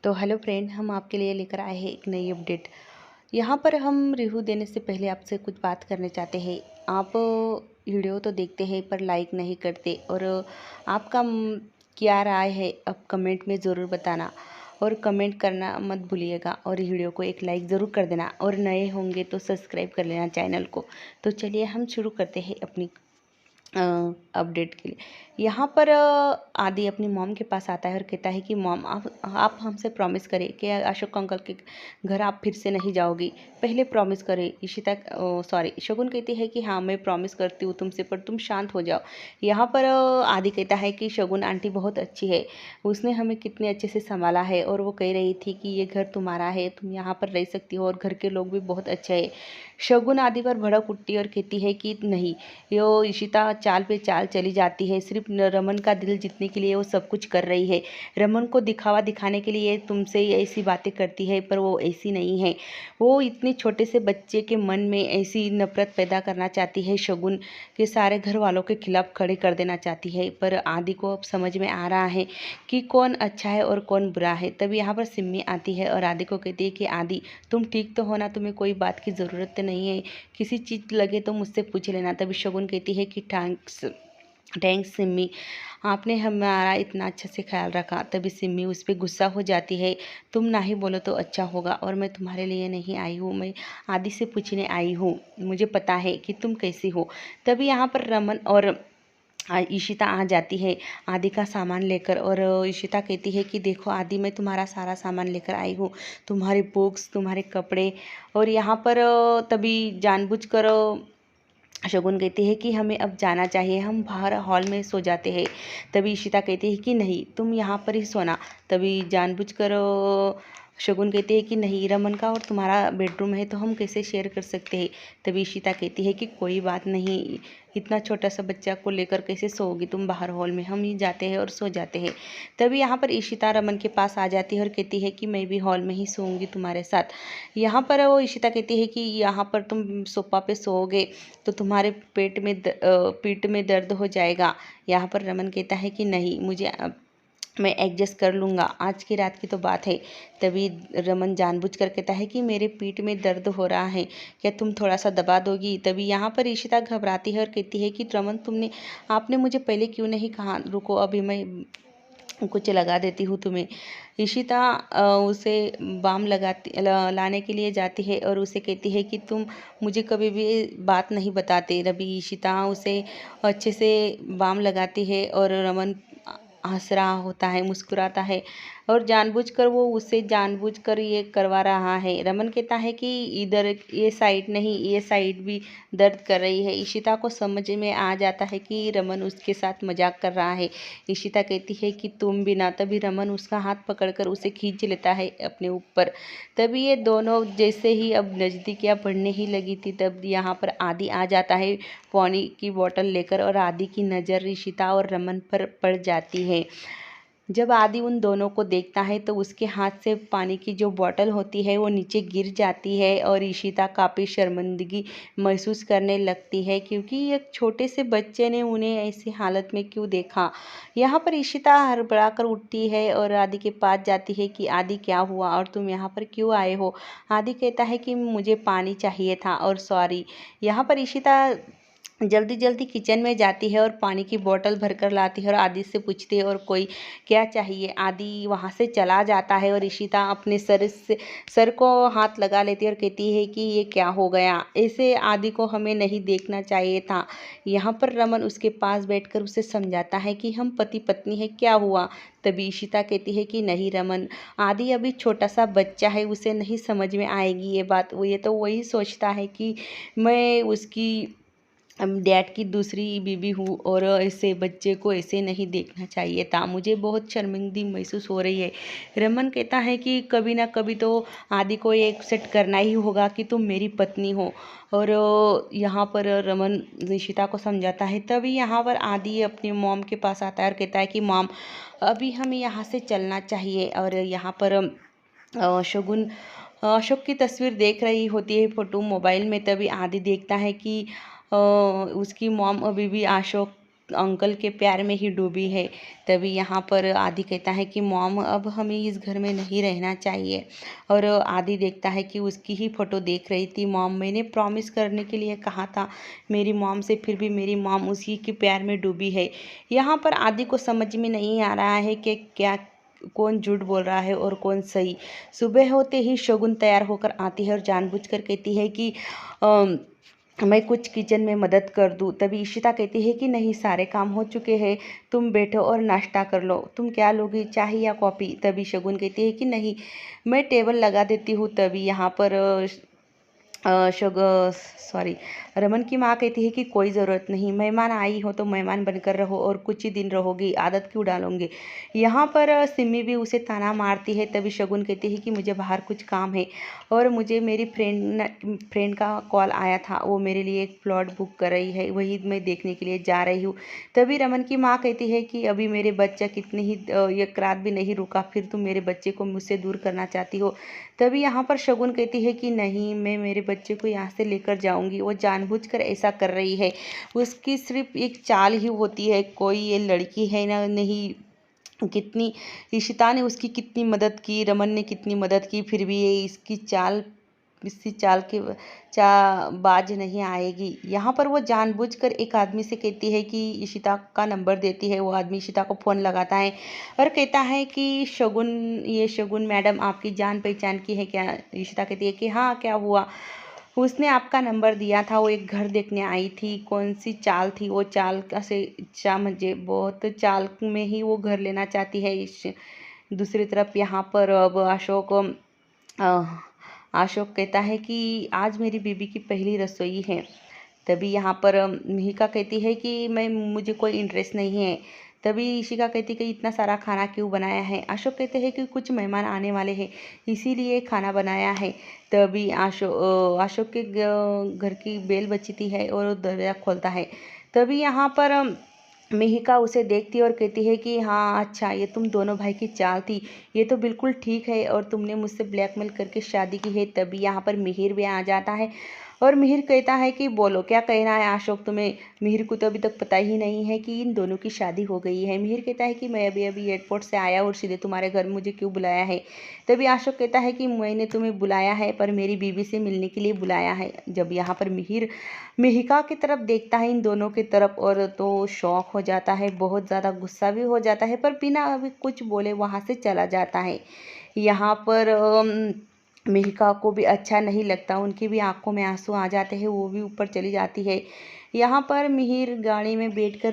तो hello friend, हम आपके लिए लेकर आए हैं एक नई अपडेट। यहाँ पर हम रिव्यू देने से पहले आपसे कुछ बात करना चाहते हैं। आप वीडियो तो देखते हैं पर लाइक नहीं करते, और आपका क्या राय है अब कमेंट में ज़रूर बताना, और कमेंट करना मत भूलिएगा, और वीडियो को एक लाइक ज़रूर कर देना, और नए होंगे तो सब्सक्राइब कर लेना चैनल को। तो चलिए हम शुरू करते हैं अपनी अपडेट के लिए। यहाँ पर आदि अपनी मॉम के पास आता है और कहता है कि मॉम, आप हमसे प्रॉमिस करें कि अशोक अंकल के घर आप फिर से नहीं जाओगी। पहले प्रॉमिस करें। इशिता शगुन कहती है कि हाँ, मैं प्रॉमिस करती हूँ तुमसे, पर तुम शांत हो जाओ। यहाँ पर आदि कहता है कि शगुन आंटी बहुत अच्छी है, उसने हमें कितने अच्छे से संभाला है, और वो कह रही थी कि ये घर तुम्हारा है, तुम यहाँ पर रह सकती हो, और घर के लोग भी बहुत अच्छे हैं। शगुन आदि पर भड़क उठती और कहती है कि नहीं, यो इशिता चाल पे चाल चली जाती है, सिर्फ रमन का दिल जीतने के लिए वो सब कुछ कर रही है। रमन को दिखावा दिखाने के लिए तुमसे ऐसी बातें करती है, पर वो ऐसी नहीं है। वो इतने छोटे से बच्चे के मन में ऐसी नफरत पैदा करना चाहती है, शगुन के सारे घर वालों के खिलाफ खड़े कर देना चाहती है। पर आदि को अब समझ में आ रहा है कि कौन अच्छा है और कौन बुरा है। तभी यहाँ पर सिम्मी आती है और आदि को कहती है कि आदि, तुम ठीक तो हो ना, तुम्हें कोई बात की ज़रूरत नहीं है, किसी चीज़ लगे तो मुझसे पूछ लेना। तभी शगुन कहती है कि थैंक्स थैंक्स सिम्मी, आपने हमारा इतना अच्छा से ख्याल रखा। तभी सिम्मी उस पर गुस्सा हो जाती है। तुम ना ही बोलो तो अच्छा होगा, और मैं तुम्हारे लिए नहीं आई हूँ, मैं आदि से पूछने आई हूँ, मुझे पता है कि तुम कैसी हो। तभी यहाँ पर रमन और इशिता आ जाती है आदि का सामान लेकर, और इशिता कहती है कि देखो आदि, मैं तुम्हारा सारा सामान लेकर आई हूँ, तुम्हारे बुक्स, तुम्हारे कपड़े। और यहाँ पर तभी जानबूझकर शगुन कहती है कि हमें अब जाना चाहिए, हम बाहर हॉल में सो जाते हैं। तभी इशिता कहती है कि नहीं, तुम यहाँ पर ही सोना। तभी जानबूझकर शगुन कहती है कि नहीं, रमन का और तुम्हारा बेडरूम है तो हम कैसे शेयर कर सकते हैं। तभी इशिता कहती है कि कोई बात नहीं, इतना छोटा सा बच्चा को लेकर कैसे सोओगी तुम बाहर हॉल में, हम ही जाते हैं और सो जाते हैं। तभी यहाँ पर इशिता रमन के पास आ जाती है और कहती है कि मैं भी हॉल में ही सोऊंगी तुम्हारे साथ। यहाँ पर वो इशिता कहती है कि यहाँ पर तुम सोफा पे सोओगे तो तुम्हारे पीठ में दर्द हो जाएगा। यहाँ पर रमन कहता है कि नहीं, मैं एडजस्ट कर लूँगा, आज की रात की तो बात है। तभी रमन जानबूझकर कहता है कि मेरे पीठ में दर्द हो रहा है, क्या तुम थोड़ा सा दबा दोगी। तभी यहाँ पर इशिता घबराती है और कहती है कि रमन, आपने मुझे पहले क्यों नहीं कहा, रुको अभी मैं कुछ लगा देती हूँ तुम्हें। इशिता उसे बाम लाने के लिए जाती है और उसे कहती है कि तुम मुझे कभी भी बात नहीं बताते। रवि इशिता उसे अच्छे से बाम लगाती है, और रमन हंस रहा होता है, मुस्कुराता है, और जानबूझकर वो उसे जानबूझकर ये करवा रहा है। रमन कहता है कि इधर ये साइड नहीं, ये साइड भी दर्द कर रही है। इशिता को समझ में आ जाता है कि रमन उसके साथ मजाक कर रहा है। इशिता कहती है कि तुम भी ना। तभी रमन उसका हाथ पकड़कर उसे खींच लेता है अपने ऊपर। तभी ये दोनों जैसे ही अब नज़दीकियाँ बढ़ने ही लगी थी, तब यहाँ पर आदि आ जाता है पानी की बोतल लेकर, और आदि की नज़र इशिता और रमन पर पड़ जाती है। जब आदि उन दोनों को देखता है तो उसके हाथ से पानी की जो बोतल होती है वो नीचे गिर जाती है, और इशिता काफ़ी शर्मिंदगी महसूस करने लगती है, क्योंकि एक छोटे से बच्चे ने उन्हें ऐसी हालत में क्यों देखा। यहाँ पर इशिता हड़बड़ा कर उठती है और आदि के पास जाती है कि आदि, क्या हुआ और तुम यहाँ पर क्यों आए हो। आदि कहता है कि मुझे पानी चाहिए था, और सॉरी। यहाँ पर इशिता जल्दी जल्दी किचन में जाती है और पानी की बोतल भरकर लाती है, और आदि से पूछती है और कोई क्या चाहिए। आदि वहाँ से चला जाता है, और इशिता अपने सर को हाथ लगा लेती है और कहती है कि ये क्या हो गया, ऐसे आदि को हमें नहीं देखना चाहिए था। यहाँ पर रमन उसके पास बैठकर उसे समझाता है कि हम पति पत्नी है, क्या हुआ। तभी इशिता कहती है कि नहीं रमन, आदि अभी छोटा सा बच्चा है, उसे नहीं समझ में आएगी ये बात। वो ये तो वही सोचता है कि मैं उसकी डैड की दूसरी बीवी हूँ, और ऐसे बच्चे को ऐसे नहीं देखना चाहिए था, मुझे बहुत शर्मिंदगी महसूस हो रही है। रमन कहता है कि कभी ना कभी तो आदि को ये एक्सेप्ट करना ही होगा कि तुम मेरी पत्नी हो। और यहाँ पर रमन निशिता को समझाता है। तभी यहाँ पर आदि अपनी मॉम के पास आता है और कहता है कि मॉम, अभी हमें यहाँ से चलना चाहिए। और यहाँ पर शगुन अशोक की तस्वीर देख रही होती है फोटो मोबाइल में। तभी आदि देखता है कि उसकी मॉम अभी भी अशोक अंकल के प्यार में ही डूबी है। तभी यहाँ पर आदि कहता है कि मॉम अब हमें इस घर में नहीं रहना चाहिए। और आदि देखता है कि उसकी ही फ़ोटो देख रही थी मॉम। मैंने प्रॉमिस करने के लिए कहा था मेरी मॉम से, फिर भी मेरी मॉम उसी के प्यार में डूबी है। यहाँ पर आदि को समझ में नहीं आ रहा है कि क्या कौन झूठ बोल रहा है और कौन सही। सुबह होते ही शगुन तैयार होकर आती है और जानबूझकर कहती है कि मैं कुछ किचन में मदद कर दूं। तभी इशिता कहती है कि नहीं, सारे काम हो चुके हैं, तुम बैठो और नाश्ता कर लो। तुम क्या लोगी, चाय या कॉफ़ी? तभी शगुन कहती है कि नहीं, मैं टेबल लगा देती हूँ। तभी यहाँ पर शग सॉरी रमन की माँ कहती है कि कोई ज़रूरत नहीं, मेहमान आई हो तो मेहमान बनकर रहो और कुछ ही दिन रहोगी, आदत क्यों डालोगे। यहाँ पर सिमी भी उसे ताना मारती है। तभी शगुन कहती है कि मुझे बाहर कुछ काम है और मुझे मेरी फ्रेंड का कॉल आया था, वो मेरे लिए एक प्लॉट बुक कर रही है, वही मैं देखने के लिए जा रही हूँ। तभी रमन की माँ कहती है कि अभी मेरे बच्चा कितनी ही एक रात भी नहीं रुका, फिर तुम मेरे बच्चे को मुझसे दूर करना चाहती हो। तभी यहाँ पर शगुन कहती है कि नहीं, मैं मेरे बच्चे को यहाँ से लेकर जाऊंगी। वो जानबूझकर ऐसा कर रही है, उसकी सिर्फ एक चाल ही होती है, कोई ये लड़की है ना नहीं। कितनी इशिता ने उसकी कितनी मदद की, रमन ने कितनी मदद की, फिर भी ये इसी चाल के बाज नहीं आएगी। यहाँ पर वो जानबूझकर एक आदमी से कहती है कि इशिता का नंबर देती है। वो आदमी इशिता को फ़ोन लगाता है और कहता है कि ये शगुन मैडम आपकी जान पहचान की है क्या? इशिता कहती है कि हाँ, क्या हुआ? उसने आपका नंबर दिया था, वो एक घर देखने आई थी। कौन सी चाल थी वो? चाल से इच्छा म्हणजे बहुत चाल में ही वो घर लेना चाहती है। दूसरी तरफ यहाँ पर अब अशोक कहता है कि आज मेरी बीबी की पहली रसोई है। तभी यहाँ पर मिहिका कहती है कि मुझे कोई इंटरेस्ट नहीं है। तभी इशिका कहती है कि इतना सारा खाना क्यों बनाया है? अशोक कहते हैं कि कुछ मेहमान आने वाले हैं, इसीलिए खाना बनाया है। तभी अशोक के घर की बेल बजती है और वो दरवाज़ा खोलता है। तभी यहाँ पर मिहिका उसे देखती है और कहती है कि हाँ अच्छा, ये तुम दोनों भाई की चाल थी, ये तो बिल्कुल ठीक है, और तुमने मुझसे ब्लैकमेल करके शादी की है। तभी यहाँ पर मिहिर भी आ जाता है और मिहिर कहता है कि बोलो क्या कहना है अशोक तुम्हें? मिहिर को तो अभी तक पता ही नहीं है कि इन दोनों की शादी हो गई है। मिहिर कहता है कि मैं अभी अभी एयरपोर्ट से आया और सीधे तुम्हारे घर मुझे क्यों बुलाया है? तभी अशोक कहता है कि मैंने तुम्हें बुलाया है पर मेरी बीवी से मिलने के लिए बुलाया है। जब यहाँ पर मिहिर मिहिका की तरफ देखता है, इन दोनों की तरफ, और तो शौक हो जाता है, बहुत ज़्यादा गुस्सा भी हो जाता है, पर बिना अभी कुछ बोले वहाँ से चला जाता है। यहाँ पर मिहिका को भी अच्छा नहीं लगता, उनकी भी आंखों में आंसू आ जाते हैं, वो भी ऊपर चली जाती है। यहाँ पर मिहिर गाड़ी में बैठकर